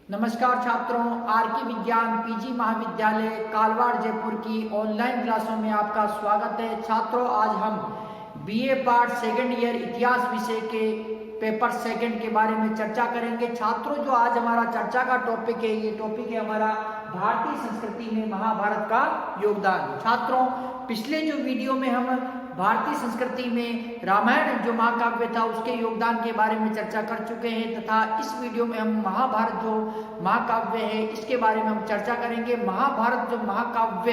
नमस्कार छात्रों, आर के विज्ञान पीजी महाविद्यालय कालवाड़ जयपुर की ऑनलाइन क्लासों में आपका स्वागत है। छात्रों, आज हम बीए पार्ट सेकंड ईयर इतिहास विषय के पेपर सेकंड के बारे में चर्चा करेंगे। छात्रों, जो आज हमारा चर्चा का टॉपिक है, ये टॉपिक है हमारा भारतीय संस्कृति में महाभारत का योगदान। छात्रों, पिछले जो वीडियो में हम भारतीय संस्कृति में रामायण जो महाकाव्य था उसके योगदान के बारे में चर्चा कर चुके हैं तथा इस वीडियो में हम महाभारत जो महाकाव्य है इसके बारे में हम चर्चा करेंगे। महाभारत जो महाकाव्य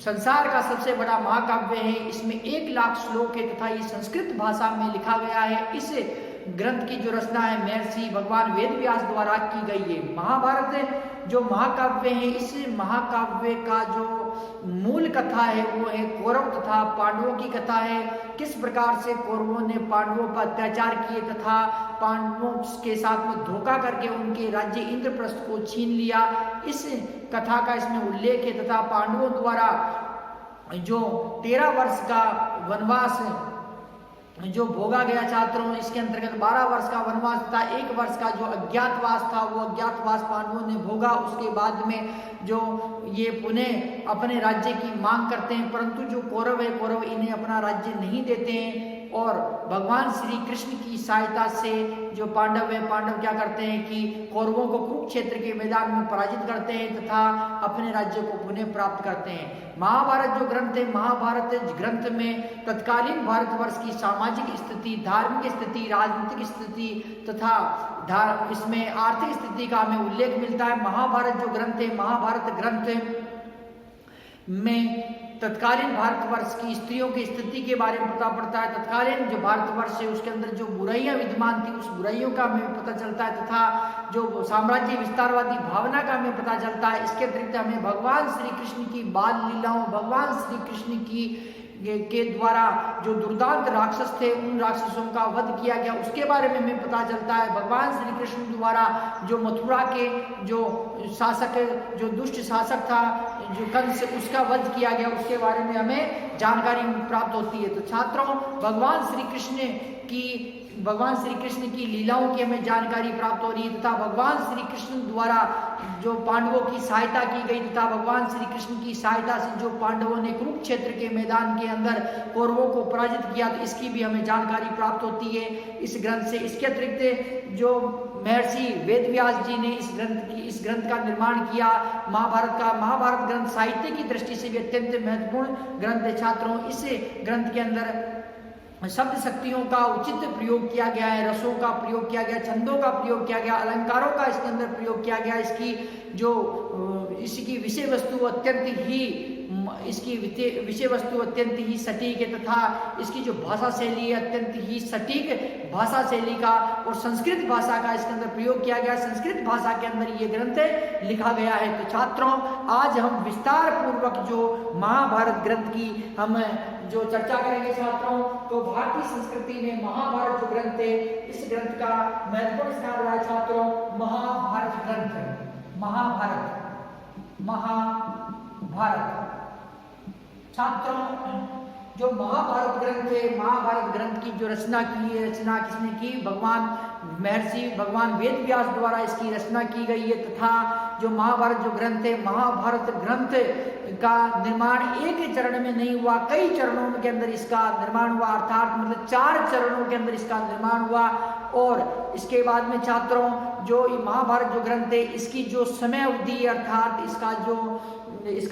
संसार का सबसे बड़ा महाकाव्य है, इसमें 1 लाख श्लोक है तथा ये संस्कृत भाषा में लिखा गया है। इस ग्रंथ की जो रचना है महर्षि भगवान वेद व्यास द्वारा की गई है। महाभारत जो महाकाव्य है, इस महाकाव्य का जो मूल कथा है वो है कौरव तथा पांडवों की कथा है। किस प्रकार से कौरवों ने पांडवों पर अत्याचार किए तथा पांडवों के साथ में धोखा करके उनके राज्य इंद्रप्रस्थ को छीन लिया, इस कथा का इसमें उल्लेख है। तथा पांडवों द्वारा जो 13 वर्ष का वनवास जो भोगा गया छात्रों, इसके अंतर्गत 12 वर्ष का वनवास था, 1 वर्ष का जो अज्ञातवास था वो अज्ञातवास पांडवों ने भोगा। उसके बाद में जो ये पुनः अपने राज्य की मांग करते हैं, परंतु जो कौरव है कौरव इन्हें अपना राज्य नहीं देते हैं और भगवान श्री कृष्ण की सहायता से जो पांडव है पांडव क्या करते हैं कि कौरवों को कुरुक्षेत्र के मैदान में पराजित करते हैं तथा अपने राज्य को पुनः प्राप्त करते हैं। महाभारत जो ग्रंथ है, महाभारत ग्रंथ में तत्कालीन भारतवर्ष की सामाजिक स्थिति, धार्मिक स्थिति, राजनीतिक स्थिति तथा इसमें आर्थिक स्थिति का हमें उल्लेख मिलता है। महाभारत जो ग्रंथ है, महाभारत ग्रंथ में तत्कालीन भारतवर्ष की स्त्रियों की स्थिति के बारे में पता पड़ता है। तत्कालीन जो भारतवर्ष है उसके अंदर जो बुराइयां विद्यमान थी उस बुराइयों का हमें पता चलता है तथा जो साम्राज्य विस्तारवादी भावना का हमें पता चलता है। इसके अतिरिक्त हमें भगवान श्री कृष्ण की बाल लीलाओं, भगवान श्री कृष्ण की के द्वारा जो दुर्दांत राक्षस थे उन राक्षसों का वध किया गया उसके बारे में हमें पता चलता है। भगवान श्री कृष्ण द्वारा जो मथुरा के जो शासक, जो दुष्ट शासक था जो कंस, उसका वध किया गया उसके बारे में हमें जानकारी प्राप्त होती है। तो छात्रों, भगवान श्री कृष्ण की लीलाओं की हमें जानकारी प्राप्त हो रही है तथा भगवान श्री कृष्ण द्वारा जो पांडवों की सहायता की गई तथा भगवान श्री कृष्ण की सहायता से जो पांडवों ने कुरुक्षेत्र के मैदान के अंदर कौरवों को पराजित किया, तो इसकी भी हमें जानकारी प्राप्त होती है इस ग्रंथ से। इसके अतिरिक्त जो महर्षि वेद व्यास जी ने इस ग्रंथ का निर्माण किया, महाभारत ग्रंथ साहित्य की दृष्टि से भी अत्यंत महत्वपूर्ण ग्रंथ है। छात्रों, इस ग्रंथ के अंदर शब्द शक्तियों का उचित प्रयोग किया गया है, रसों का प्रयोग किया गया, छंदों का प्रयोग किया गया, अलंकारों का इसके अंदर प्रयोग किया गया। इसकी विषय वस्तु अत्यंत ही सटीक है तथा इसकी जो भाषा शैली है अत्यंत ही सटीक भाषा शैली का और संस्कृत भाषा का इसके अंदर प्रयोग किया गया। संस्कृत भाषा के अंदर ये ग्रंथ लिखा गया है। तो छात्रों, आज हम विस्तार पूर्वक जो महाभारत ग्रंथ की हम जो चर्चा करेंगे छात्रों, तो भारतीय संस्कृति में महाभारत जो ग्रंथ है इस ग्रंथ का महत्वपूर्ण स्थान रहा है छात्रों। महाभारत ग्रंथ, महाभारत छात्रों, जो महाभारत ग्रंथ है, महाभारत ग्रंथ की जो रचना किसने की? महर्षि भगवान वेद व्यास द्वारा इसकी रचना की गई है तथा जो महाभारत जो ग्रंथ है, महाभारत ग्रंथ का निर्माण एक चरण में नहीं हुआ, कई चरणों के अंदर इसका निर्माण हुआ, अर्थात मतलब 4 चरणों के अंदर इसका निर्माण हुआ। और इसके बाद में छात्रों, जो महाभारत जो ग्रंथ है इसकी जो समय अवधि अर्थात इसका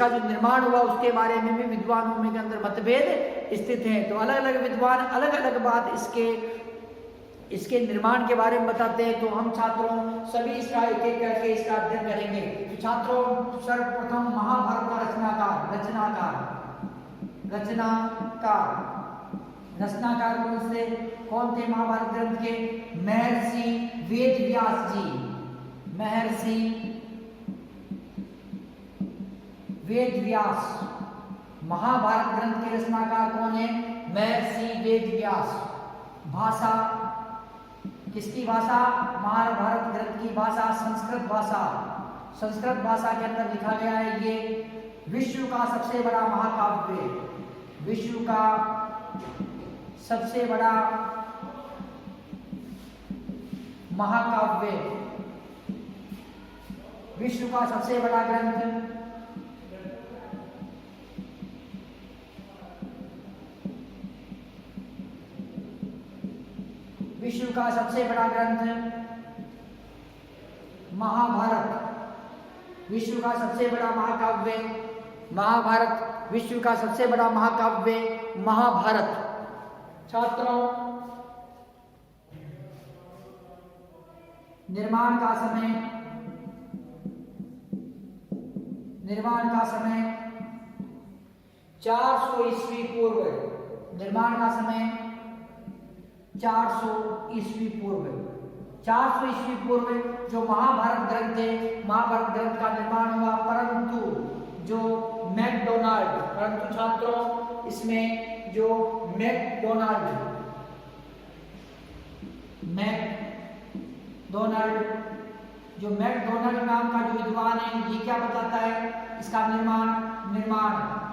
जो निर्माण हुआ उसके बारे में भी विद्वानों में के अंदर मतभेद स्थित हैं। तो अलग अलग विद्वान अलग अलग बात इसके निर्माण के बारे में बताते हैं। तो हम छात्रों सभी इसका एक एक करके इसका अध्ययन करेंगे। तो छात्रों, सर्वप्रथम महाभारत का रचनाकार कौन थे महाभारत ग्रंथ के? महर्षि वेद व्यास जी। महर्षि वेद व्यास महाभारत ग्रंथ के रचनाकार कौन है? महर्षि वेद व्यास। भाषा किसकी भाषा? महाभारत ग्रंथ की भाषा संस्कृत भाषा। संस्कृत भाषा के अंदर लिखा गया है ये विश्व का सबसे बड़ा महाकाव्य, विश्व का सबसे बड़ा महाकाव्य विश्व का सबसे बड़ा ग्रंथ, विश्व का सबसे बड़ा ग्रंथ महाभारत। विश्व का सबसे बड़ा महाकाव्य महाभारत। विश्व का सबसे बड़ा महाकाव्य महाभारत। छात्रों, निर्माण का समय 400 ईस्वी पूर्व। निर्माण का समय 400 ईस्वी पूर्व। 400 ईस्वी पूर्व जो महाभारत ग्रंथ है, महाभारत ग्रंथ का निर्माण हुआ, परंतु जो मैकडोनाल्ड, परंतु छात्रों इसमें जो मैकडोनाल्ड नाम का जो विद्वान है, ये क्या बताता है, इसका निर्माण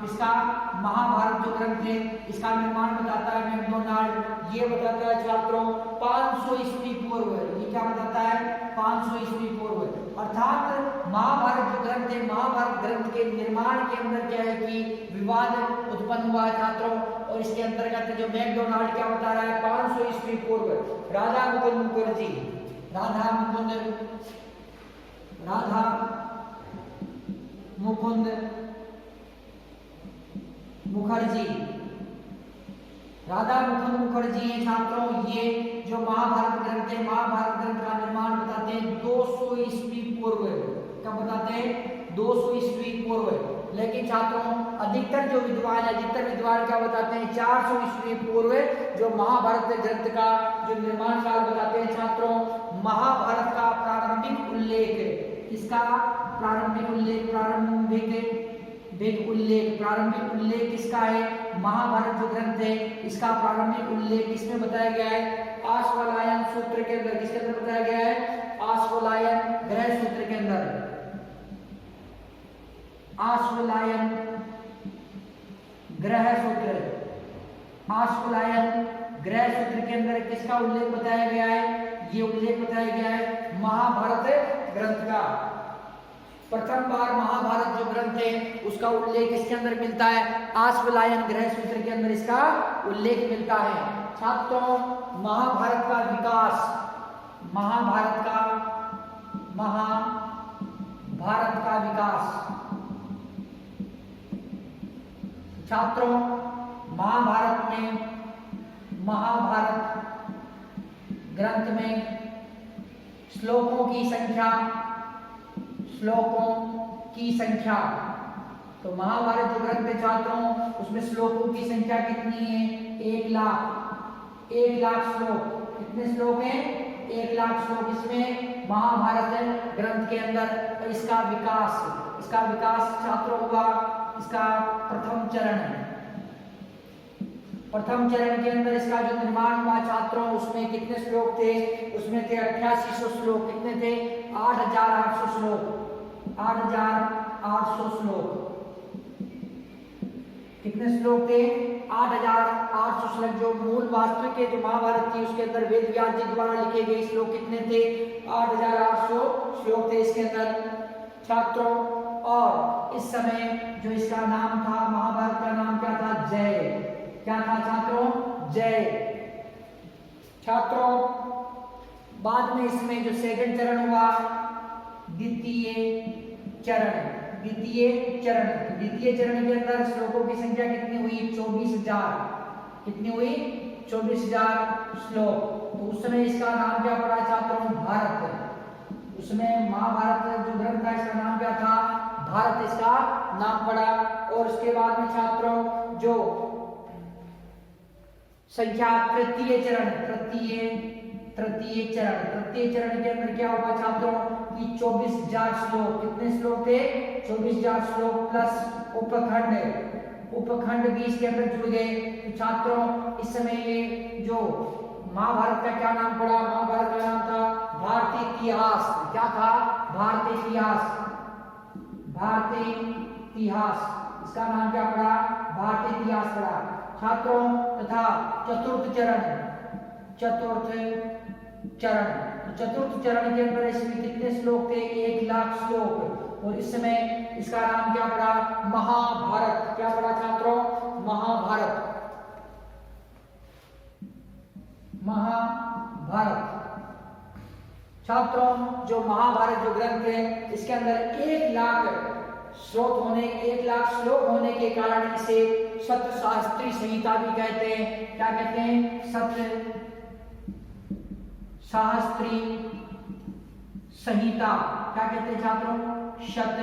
इसका महाभारत जो ग्रंथ है इसका निर्माण बताता है मैकडोनाल्ड। ये बताता है छात्रों 500 ईस्वी पूर्व। ये क्या बताता है, 500 ईस्वी पूर्व। अर्थात महाभारत जो ग्रंथ है, महाभारत ग्रंथ के निर्माण के अंदर क्या है कि विवाद उत्पन्न हुआ है छात्रों, और इसके अंतर्गत जो मैकडोनाल्ड क्या बता रहा है, 500 ईस्वी पूर्व राधा मुकुंद मुखर्जी हैं छात्रों। ये जो महाभारत ग्रंथ है, महाभारत ग्रंथ का निर्माण बताते हैं 200 ईस्वी पूर्व। कब बताते हैं, 200 ईस्वी पूर्व। लेकिन छात्रों अधिकतर विद्वान क्या बताते हैं, 400 ईस्वी पूर्व जो महाभारत ग्रंथ का जो निर्माण काल बताते हैं छात्रों। महाभारत का प्रारंभिक उल्लेख, इसका प्रारंभिक उल्लेख किसका है, महाभारत जो ग्रंथ है इसका प्रारंभिक उल्लेख किसमें बताया गया है, आश्वलायन सूत्र के अंदर। किसके अंदर बताया गया है, आश्वलायन ग्रह सूत्र के अंदर। आश्वलायन ग्रह सूत्र के अंदर किसका उल्लेख बताया गया है, ये उल्लेख बताया गया है महाभारत ग्रंथ का। प्रथम बार महाभारत जो ग्रंथ है उसका उल्लेख इसके अंदर मिलता है, आश्वलायन ग्रह सूत्र के अंदर इसका उल्लेख मिलता है। छात्रों महाभारत का विकास, महाभारत का विकास। छात्रों महाभारत ग्रंथ में श्लोकों की संख्या, तो महाभारत जो ग्रंथ है छात्रों उसमें श्लोकों की संख्या कितनी है, 1 लाख श्लोक। कितने श्लोक हैं, 1 लाख श्लोक इसमें महाभारत ग्रंथ के अंदर। और इसका विकास छात्रों हुआ, इसका प्रथम चरण के अंदर इसका जो निर्माण हुआ छात्रों, उसमें कितने श्लोक थे, उसमें थे 8800 श्लोक। कितने थे, 8800 श्लोक। 8800 श्लोक। कितने श्लोक थे, 8800 श्लोक। जो मूल वास्तविक के जो महाभारत थी उसके अंदर वेद व्यास जी द्वारा लिखे गए श्लोक कितने थे, 8800 श्लोक थे इसके अंदर छात्रों। और इस समय जो इसका नाम था, महाभारत का नाम क्या था, जय। क्या था छात्रों, जय। छात्रों बाद में इसमें जो सेकंड चरण हुआ, द्वितीय चरण के अंदर श्लोकों की संख्या कितनी हुई, 24,000। कितनी हुई, 24,000 श्लोक। तो उस समय इसका नाम क्या पड़ा छात्रों, भारत। उसमें महाभारत जो ग्रंथ था इसका नाम क्या था, भारत इसका नाम पड़ा। और उसके बाद में छात्रों जो संख्या तृतीय चरण के अंदर क्या हुआ छात्रों कि 24,000 श्लोक। कितने श्लोक थे, 24,000 श्लोक प्लस उपखंड भी इसके अंदर जुड़ गए। तो छात्रों इस समय ये जो महाभारत का क्या नाम पड़ा, महाभारत का नाम था भारतीय इतिहास। क्या था, भारतीय इतिहास। इसका नाम क्या पड़ा, भारतीय इतिहास पड़ा छात्रों। तथा चतुर्थ चरण चतुर्थ चरण के अंदर इसमें कितने श्लोक थे? 1,00,000 श्लोक। और इस समय इसका नाम क्या पड़ा? महाभारत। क्या पड़ा छात्रों? महाभारत। महाभारत छात्रों, जो महाभारत जो ग्रंथ है इसके अंदर 1,00,000 श्लोक होने के कारण इसे सप्त शास्त्री संहिता भी कहते हैं। क्या कहते हैं? सप्त शास्त्री संहिता। क्या कहते हैं छात्रों? शत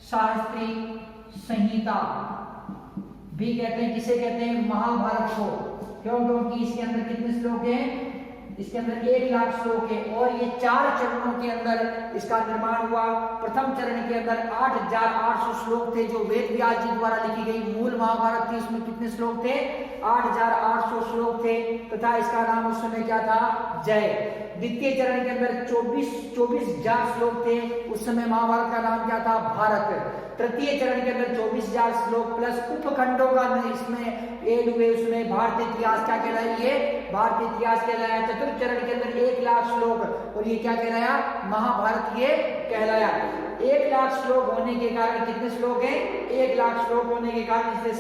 शास्त्री संहिता भी कहते हैं। किसे कहते हैं? महाभारत को। क्यों? क्योंकि इसके अंदर कितने श्लोक हैं? इसके अंदर 1,00,000 श्लोक है और ये 4 चरणों के अंदर इसका निर्माण हुआ। प्रथम चरण के अंदर 8,800 श्लोक थे जो वेद व्यास जी द्वारा लिखी गई मूल महाभारत थी। इसमें कितने श्लोक थे? 8,800 श्लोक थे तथा इसका नाम उस समय क्या था? जय। द्वितीय चरण के अंदर 24,000 श्लोक थे। उस समय महाभारत का नाम क्या था? भारत। तृतीय चरण के अंदर 24,000 श्लोक प्लस उपखंडों का इसमें ऐड हुए। उसमें भारतीय इतिहास क्या कहलाया? ये भारतीय इतिहास कहलाया। चतुर्थ चरण के अंदर 1,00,000 श्लोक और ये क्या कहलाया? महाभारत ये कहलाया। 1,00,000 श्लोक होने के कारण कितने श्लोक हैं? 1,00,000 श्लोक होने के कारण इसे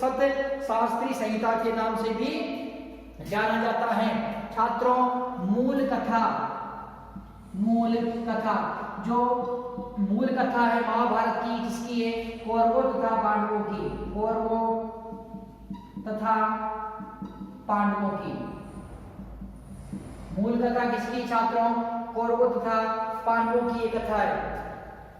सप्त शास्त्री संहिता के नाम से भी जाना जाता है। छात्रों, मूल कथा जो मूल कथा है महाभारत की, किसकी है? कौरवों तथा पांडवों की। कौरवों तथा पांडवों की मूल कथा किसकी छात्रों? कौरवों तथा पांडवों की ये कथा है।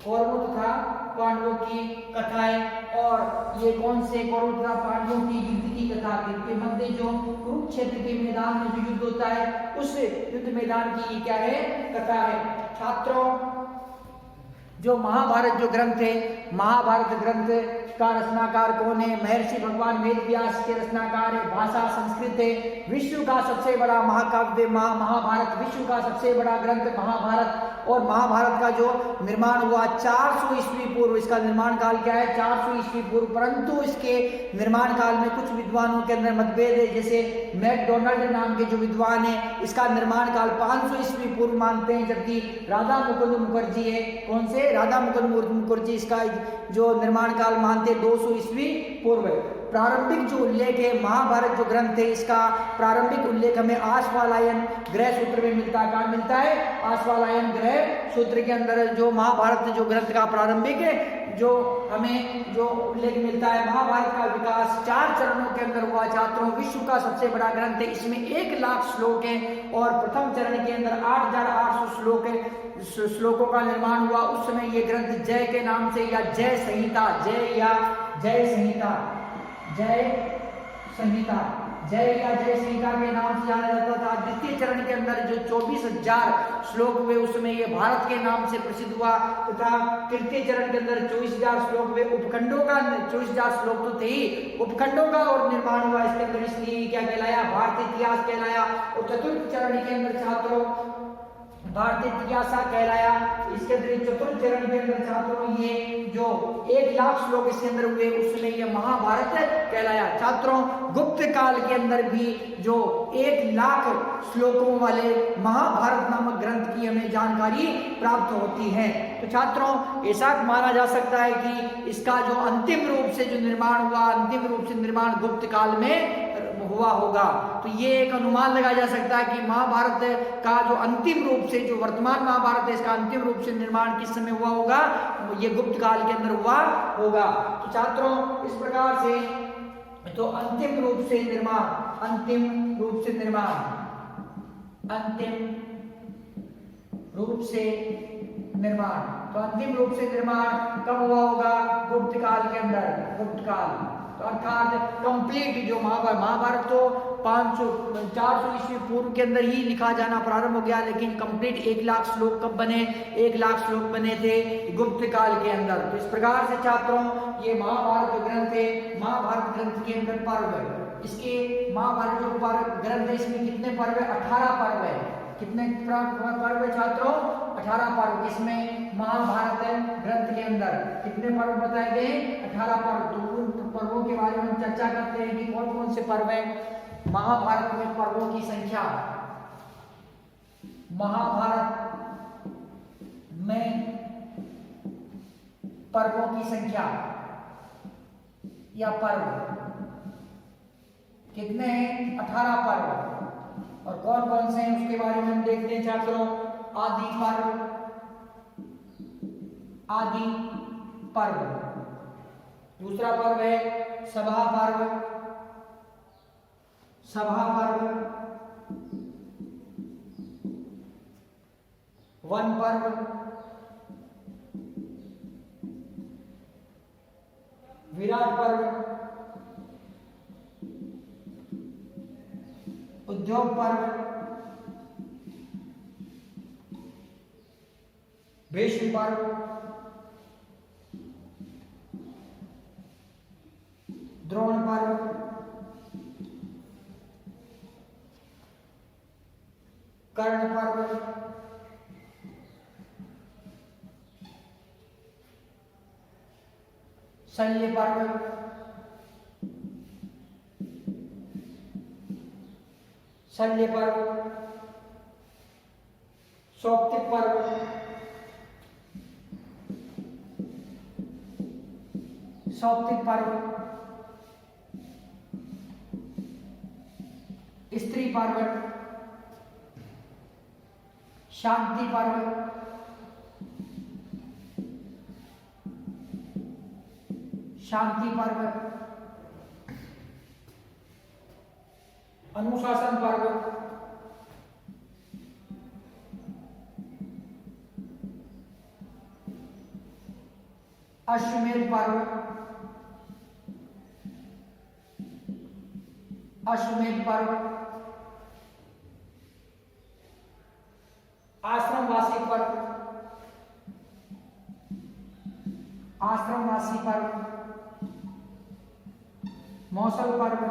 कौरवों तथा पांडवों की कथा है। और ये कौन से? कौरवों तथा पांडवों की युद्ध की कथा। के मध्य जो कुरुक्षेत्र के मैदान में जो युद्ध होता है उस युद्ध मैदान की क्या है? कथा है। छात्रों, जो महाभारत जो ग्रंथ है, महाभारत ग्रंथ का रचनाकार कौन है? महर्षि भगवान वेद व्यास के रचनाकार है। भाषा संस्कृत है। विश्व का सबसे बड़ा महाकाव्य महाभारत, विश्व का सबसे बड़ा ग्रंथ महाभारत। और महाभारत का जो निर्माण हुआ 400 ईस्वी पूर्व। इसका निर्माण काल क्या है? 400 ईस्वी पूर्व। परंतु इसके निर्माण काल में कुछ विद्वानों के अंदर मतभेद है। जैसे मैकडोनाल्ड नाम के जो विद्वान है इसका निर्माण काल 500 ईस्वी पूर्व मानते हैं, जबकि राधा मुकुंद मुखर्जी है। कौन से? राधा मुकुंद मुखर्जी इसका जो निर्माण काल मानते 200 ईस्वी पूर्व। प्रारंभिक जो उल्लेख है महाभारत जो ग्रंथ है इसका प्रारंभिक उल्लेख हमें आश्वालायन ग्रह सूत्र में मिलता है। कहाँ मिलता है? आश्वालायन ग्रह सूत्र के अंदर जो महाभारत जो ग्रंथ का प्रारंभिक जो हमें जो उल्लेख मिलता है। महाभारत का विकास 4 चरणों के अंदर हुआ। छात्रों, विश्व का सबसे बड़ा ग्रंथ है। इसमें 1,00,000 श्लोक है और प्रथम चरण के अंदर 8,800 श्लोकों का निर्माण हुआ। उस समय ये ग्रंथ जय के नाम से या जय संहिता, जय या जय संहिता, जय संहिता, जय या जय संहिता के नाम से जाना जाता था। द्वितीय चरण के अंदर जो 24,000 श्लोक हुए उसमें ये भारत के नाम से प्रसिद्ध हुआ तथा तृतीय चरण के अंदर 24,000 श्लोक हुए। उपखंडों का 24,000 श्लोक तो थे ही, उपखंडों का और निर्माण हुआ इसके अंदर, इसलिए क्या कहलाया? भारतीय इतिहास कहलाया। और चतुर्थ चरण के अंदर छात्रों भारतीय इतिहास कहलाया। इसके अंदर चतुर्थ चरण के अंदर छात्रों ये जो 1,00,000 श्लोक इसके अंदर हुए उसमें ये महाभारत कहलाया। छात्रों, गुप्त काल के अंदर भी जो 1,00,000 श्लोकों वाले महाभारत नामक ग्रंथ की हमें जानकारी प्राप्त होती है। तो छात्रों, ऐसा माना जा सकता है कि इसका जो अंतिम रूप से जो निर्माण हुआ, अंतिम रूप से निर्माण गुप्त काल में हुआ होगा। तो ये एक अनुमान लगाया जा सकता है कि महाभारत का जो अंतिम रूप से जो वर्तमान महाभारत है इसका अंतिम रूप से निर्माण किस समय हुआ होगा? ये गुप्त काल के अंदर हुआ होगा। तो छात्रों, इस प्रकार से तो अंतिम रूप से निर्माण, अंतिम रूप से निर्माण, अंतिम रूप से निर्माण, तो अंतिम रूप से निर्माण कब हुआ होगा? गुप्त काल के अंदर, गुप्त काल। तो अर्थात कंप्लीट जो महाभारत तो 400 ईस्वी पूर्व के अंदर ही लिखा जाना प्रारंभ हो गया, लेकिन कंप्लीट 1,00,000 श्लोक कब बने? 1,00,000 श्लोक बने थे गुप्त काल के अंदर। तो इस प्रकार से छात्रों ये महाभारत जो ग्रंथ है, महाभारत ग्रंथ के अंदर पर्व है। इसके महाभारत जो ग्रंथ है इसमें कितने पर्व है? 18 पर्व है। कितने पर्व है छात्रों? 18 पर्व। इसमें महाभारत ग्रंथ के अंदर कितने पर्व बताए गए? 18 पर्व। तो उन पर्वों के बारे में हम चर्चा करते हैं कि कौन कौन से पर्व है। महाभारत में पर्वों की संख्या, महाभारत में पर्वों की संख्या या पर्व कितने हैं? 18 पर्व। और कौन कौन से हैं उसके बारे में हम देखते हैं छात्रों। आदि पर्व, आदि पर्व। दूसरा पर्व है सभा पर्व, सभा पर्व। वन पर्व, विराट पर्व, उद्योग पर्व, भीष्म पर्व, द्रोण पर्व, कर्ण पर्व, शल्य पर्व, शल्य पर्व, सौप्तिक पर्व, सौप्तिक पर्व, स्त्री पर्व, शांति पर्व, शांति पर्व, अनुशासन पर्व, अश्वमेध पर्व, अश्वमेध पर्व, आश्रमवासी पर्व, आश्रमवासी पर्व, मौसल पर्व,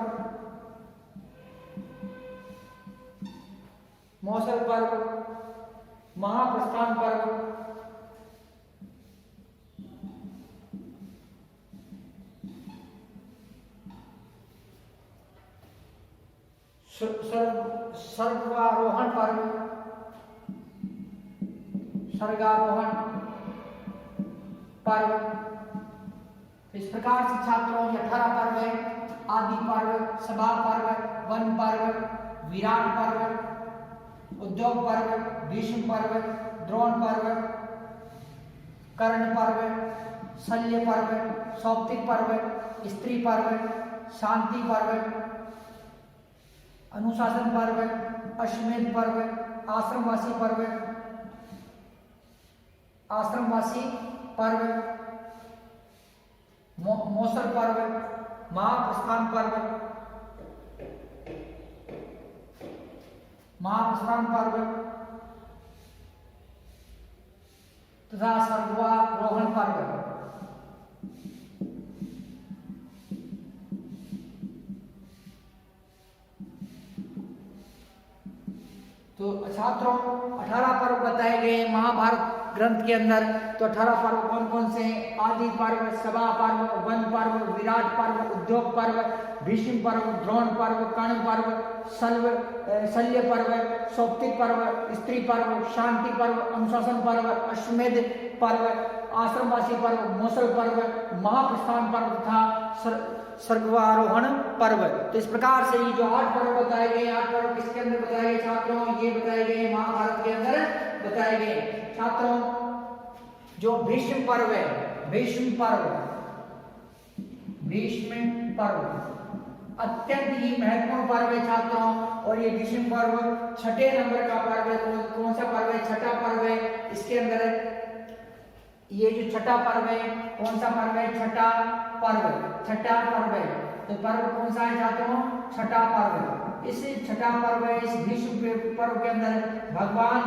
मौसल पर्व, महाप्रस्थान पर्व, सर्वारोहण पर्व, सर्गारोहण पर्व। इस प्रकार से छात्रों ये 18 पर्व है। आदि पर्व, सभा पर्व, वन पर्व, विराट पर्व, उद्योग पर्व, भीष्म पर्व, द्रोण पर्व, कर्ण पर्व, शल्य पर्व, सौप्तिक पर्व, स्त्री पर्व, शांति पर्व, अनुशासन पर्व, अश्वमेध पर्व, आश्रमवासी पर्व, आश्रमवासी पर्व, मौसल पर्व, महाप्रस्थान पर्व, महाप्रस्थान पर्व तथा सर्वारोहण पर्व। तो छात्रों 18 पर्व बताए गए महाभारत ग्रंथ के अंदर। तो 18 पर्व कौन कौन से हैं? आदि पर्व, सभा पर्व, वन पर्व, विराट पर्व, उद्योग पर्व, भीष्म पर्व, द्रोण पर्व, कर्ण पर्व, शल्य पर्व, सौप्तिक पर्व, स्त्री पर्व, शांति पर्व, अनुशासन पर्व, अश्वमेध पर्व, आश्रमवासी पर्व, मौसल पर्व, महाप्रस्थान पर्व तथा सर्वारोहण पर्व। तो इस प्रकार से ये जो 8 पर्व बताए गए, 8 पर्व किसके अंदर बताए गए छात्रों? ये बताए गए महाभारत के अंदर बताए गए छात्रों। जो भीष्म पर्व है, भीष्म पर्व, भीष्म पर्व अत्यंत ही महत्वपूर्ण पर्व है छात्रों। और ये भीष्म पर्व 6ठे नंबर का पर्व है। कौन सा पर्व है? 6ठा पर्व है। इसके अंदर ये जो 6ठा पर्व है, कौन सा पर्व है? 6ठा पर्व, 6ठा पर्व है। तो पर्व कौन सा है छात्रों? 6ठा पर्व। इस 6ठा पर्व है, इस भीष्म पर्व के अंदर भगवान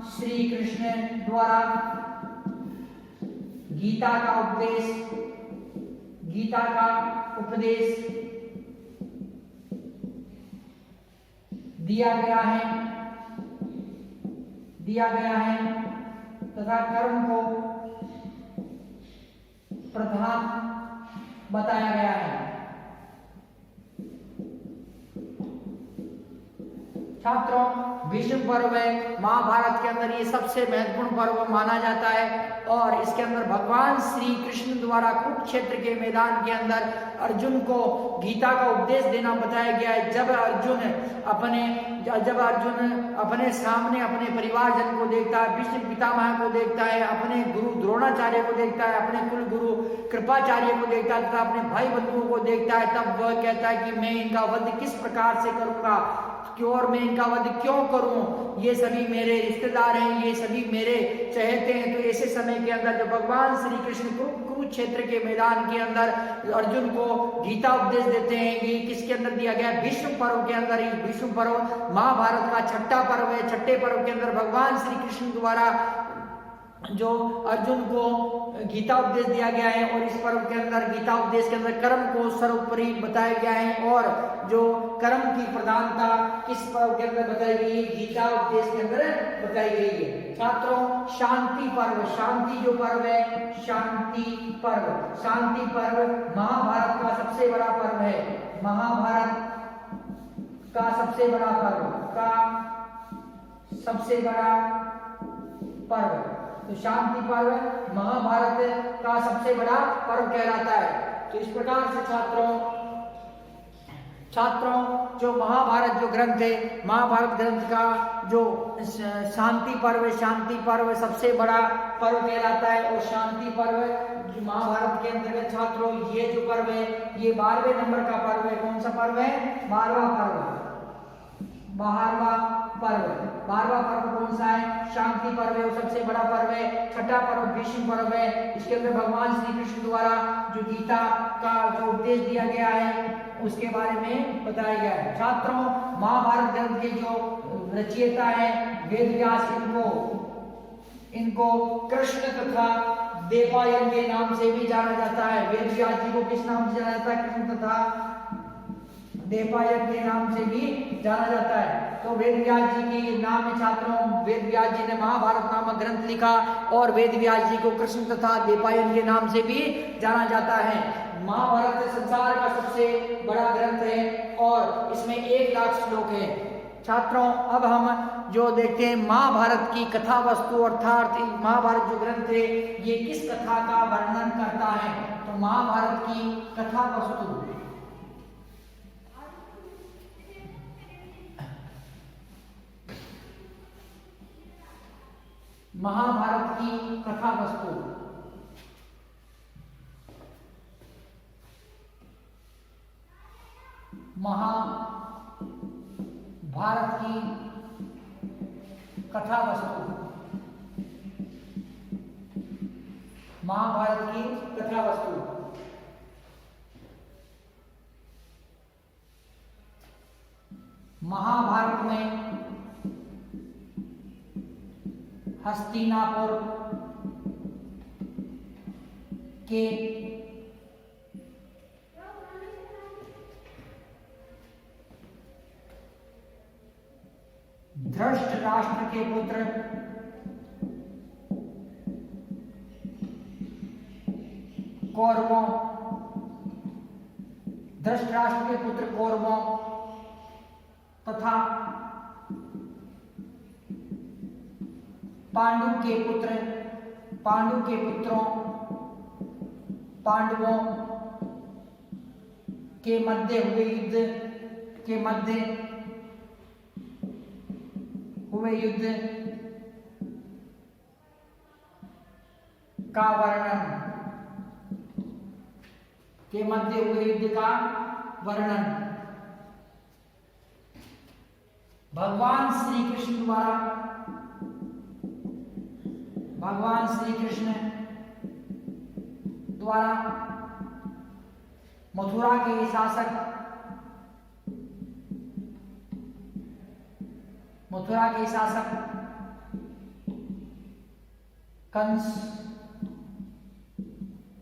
श्री कृष्ण द्वारा गीता का उपदेश दिया गया है तथा कर्म को प्रधान बताया गया है। छात्रों भीष्म पर्व है महाभारत के अंदर ये सबसे महत्वपूर्ण पर्व माना जाता है और इसके अंदर भगवान श्री कृष्ण द्वारा कुरुक्षेत्र के मैदान के अंदर अर्जुन को गीता का उपदेश देना बताया गया है। जब अर्जुन अपने सामने अपने परिवारजन को देखता है, भीष्म पितामह को देखता है, अपने गुरु द्रोणाचार्य को देखता है, अपने कुल गुरु कृपाचार्य को देखता है तथा अपने भाई बंधुओं को देखता है, तब वह कहता है कि मैं इनका वध किस प्रकार से करूंगा और मैं इनका वध क्यों करूं, ये सभी मेरे रिश्तेदार हैं, ये सभी मेरे चहेते हैं। तो ऐसे समय के अंदर जब भगवान श्री कृष्ण कुरुक्षेत्र के मैदान के अंदर अर्जुन को गीता उपदेश देते हैं, ये किसके अंदर दिया गया है? भीष्म पर्व के अंदर। ये भीष्म पर्व महाभारत का छठा पर्व है। छठे पर्व के अंदर भगवान श्री कृष्ण द्वारा जो अर्जुन को गीता उपदेश दिया गया है और इस पर्व के अंदर गीता उपदेश के अंदर कर्म को सर्वोपरि बताया गया है और जो कर्म की प्रधानता किस पर्व के अंदर बताई गई है? गीता उपदेश के अंदर बताई गई है। छात्रों शांति पर्व, शांति जो पर्व है शांति पर्व महाभारत का सबसे बड़ा पर्व है। महाभारत का सबसे बड़ा पर्व तो शांति पर्व महाभारत का सबसे बड़ा पर्व कहलाता है। तो इस प्रकार से छात्रों जो महाभारत जो ग्रंथ है, महाभारत ग्रंथ का जो शांति पर्व सबसे बड़ा पर्व कहलाता है और शांति पर्व महाभारत के अंतर्गत छात्रों ये जो पर्व है ये 12वें नंबर का पर्व है। कौन सा पर्व है? 12वां पर्व कौन सा है? शांति पर्व है, वो सबसे बड़ा पर्व है। छठा पर्व भीष्म पर्व है। इसके अंदर भगवान श्री कृष्ण द्वारा जो गीता का जो उपदेश दिया गया है उसके बारे में बताया गया है। छात्रों महाभारत ग्रंथ के जो रचयिता है वेद व्यास, इनको कृष्ण तथा देवपायन के नाम से भी जाना जाता है। वेद व्यास जी को किस नाम से जाना जाता है? कृष्ण तथा देवपायन के नाम से भी जाना जाता है। तो वेद व्यास जी के नाम में छात्रों वेद व्यास जी ने महाभारत नामक ग्रंथ लिखा और वेद व्यास जी को कृष्ण तथा देवपायन के नाम से भी जाना जाता है। महाभारत संसार का सबसे बड़ा ग्रंथ है और इसमें 1 लाख श्लोक है। छात्रों अब हम जो देखते हैं महाभारत की कथा वस्तु अर्थात महाभारत जो ग्रंथ है ये किस कथा का वर्णन करता है? तो महाभारत की कथा वस्तु महाभारत की कथा वस्तु महाभारत की कथा वस्तु महाभारत की कथा वस्तु महाभारत में हस्तिनापुर के धृतराष्ट्र के पुत्र कौरवों तथा पांडवों के मध्य हुए युद्ध का वर्णन भगवान श्री कृष्ण द्वारा मथुरा के शासक कंस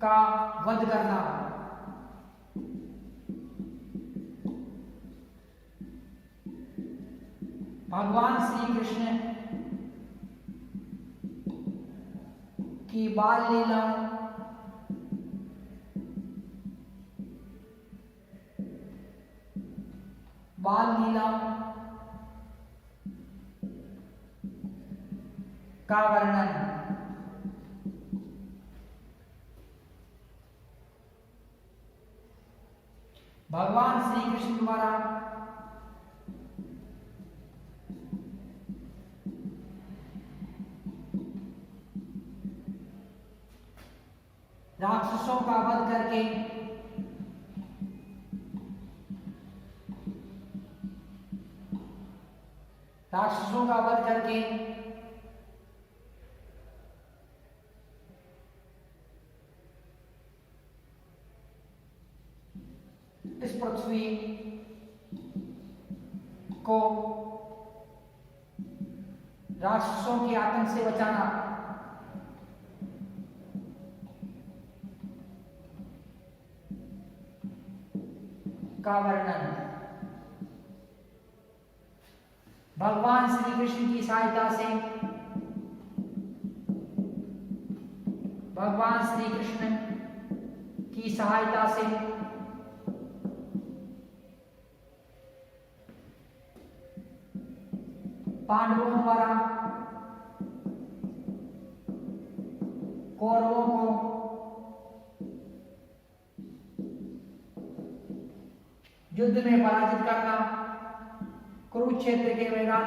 का वध करना भगवान श्री कृष्ण की बाल लीला का वर्णन। भगवान श्री कृष्ण द्वारा राक्षसों का वध करके इस पृथ्वी को राक्षसों के आतंक से बचाना, का वर्णन। भगवान श्री कृष्ण की सहायता से पांडवों द्वारा कौरवों को युद्ध में पराजित करना, कुरुक्षेत्र के मैदान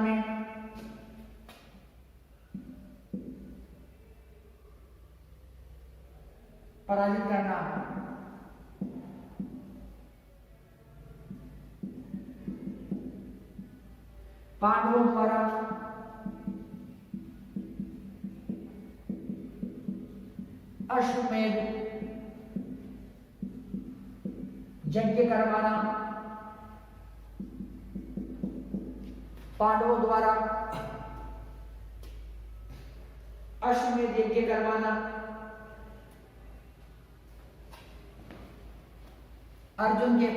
में पराजित करना। पांडवों द्वारा अश्वमेध यज्ञ करवाना, अर्जुन के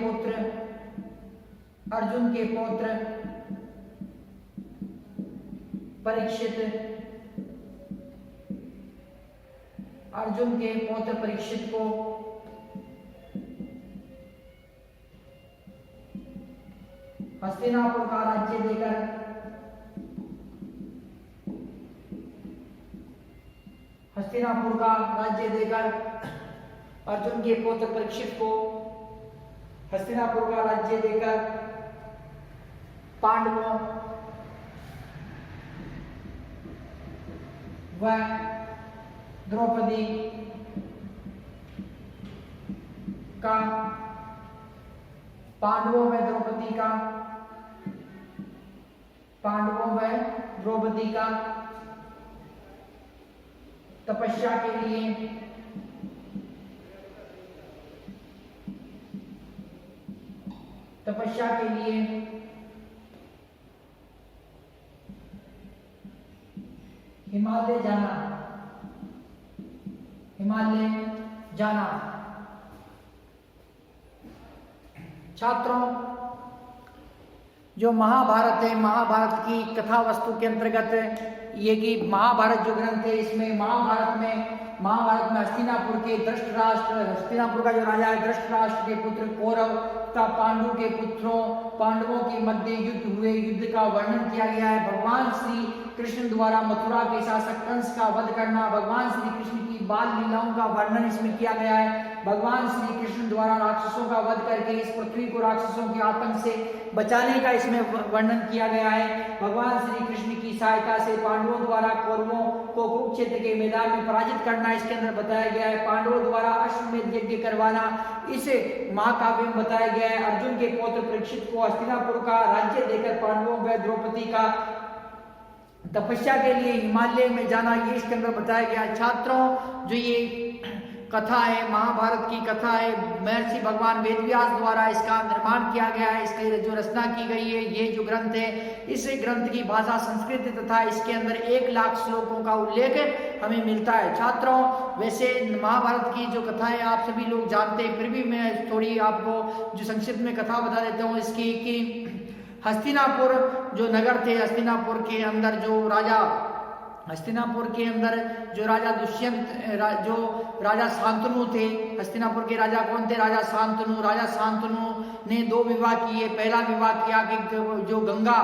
पौत्र परीक्षित को हस्तिनापुर का राज्य देकर अर्जुन के पौत्र परीक्षित को हस्तिनापुर का राज्य देकर पांडवों व द्रौपदी का तपस्या के लिए हिमालय जाना। छात्रों, जो महाभारत है, महाभारत की कथा वस्तु के अंतर्गत ये कि महाभारत जो ग्रंथ है, इसमें महाभारत में हस्तिनापुर के हस्तिनापुर का जो राजा है धृतराष्ट्र के पुत्र कौरव तथा पांडवों के मध्य युद्ध का वर्णन किया गया है। भगवान श्री कृष्ण द्वारा मथुरा के शासक कंस का वध करना, भगवान श्री कृष्ण की बाल लीलाओं का वर्णन इसमें किया गया है। भगवान श्री कृष्ण द्वारा राक्षसों का वध करके इस पृथ्वी को राक्षसों के आतंक से बचाने का इसमें वर्णन किया गया है। भगवान श्री कृष्ण की सहायता से पांडवों द्वारा कौरवों को कुरुक्षेत्र के मैदान में पराजित करना इसके अंदर बताया गया है। पांडवों द्वारा अश्वमेध यज्ञ करवाना इसे महाकाव्य में बताया गया है। अर्जुन के पौत्र परीक्षित को हस्तिनापुर का राज्य देकर पांडवों व द्रौपदी का तपस्या के लिए हिमालय में जाना, ये इसके अंदर बताया गया है। छात्रों, जो ये कथा है, महाभारत की कथा है, महर्षि भगवान वेदव्यास द्वारा इसका निर्माण किया गया है, इसकी जो रचना की गई है, ये जो ग्रंथ है, इस ग्रंथ की भाषा संस्कृत तथा इसके अंदर 1 लाख श्लोकों का उल्लेख हमें मिलता है। छात्रों, वैसे महाभारत की जो कथा है आप सभी लोग जानते हैं, फिर भी मैं थोड़ी आपको जो संक्षिप्त में कथा बता देता हूँ इसकी, कि हस्तिनापुर जो नगर थे, हस्तिनापुर के अंदर जो राजा हस्तिनापुर के अंदर जो राजा दुष्यंत जो राजा शांतनु थे, हस्तिनापुर के राजा कौन थे? राजा शांतनु। राजा शांतनु ने 2 विवाह किए। पहला विवाह किया कि जो गंगा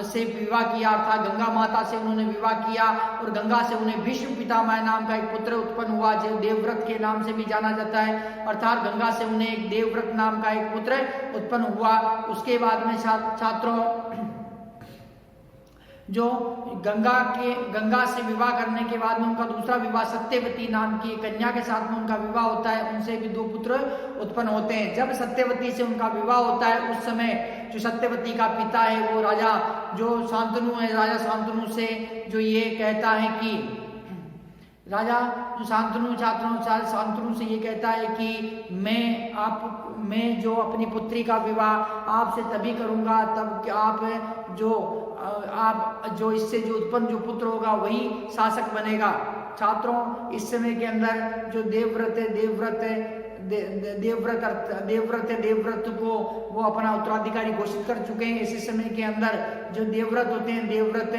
से विवाह किया था, गंगा माता से उन्होंने विवाह किया और गंगा से उन्हें भीष्म पितामह नाम का एक पुत्र उत्पन्न हुआ जो देवव्रत के नाम से भी जाना जाता है, अर्थात गंगा से उन्हें एक देवव्रत नाम का एक पुत्र उत्पन्न हुआ। उसके बाद में छात्रों जो गंगा से विवाह करने के बाद में उनका दूसरा विवाह सत्यवती नाम की कन्या के साथ में उनका विवाह होता है, उनसे भी 2 पुत्र उत्पन्न होते हैं। जब सत्यवती से उनका विवाह होता है उस समय जो सत्यवती का पिता है वो राजा जो शांतनु है, राजा शांतनु से जो ये कहता है कि राजा जो शांतनु से ये कहता है कि मैं जो अपनी पुत्री का विवाह आपसे तभी करूंगा तब आप जो इससे जो उत्पन्न जो पुत्र होगा वही शासक बनेगा। छात्रों, इस समय के अंदर जो देवव्रत को वो अपना उत्तराधिकारी घोषित कर चुके हैं। इसी समय के अंदर जो देवव्रत होते हैं, देवव्रत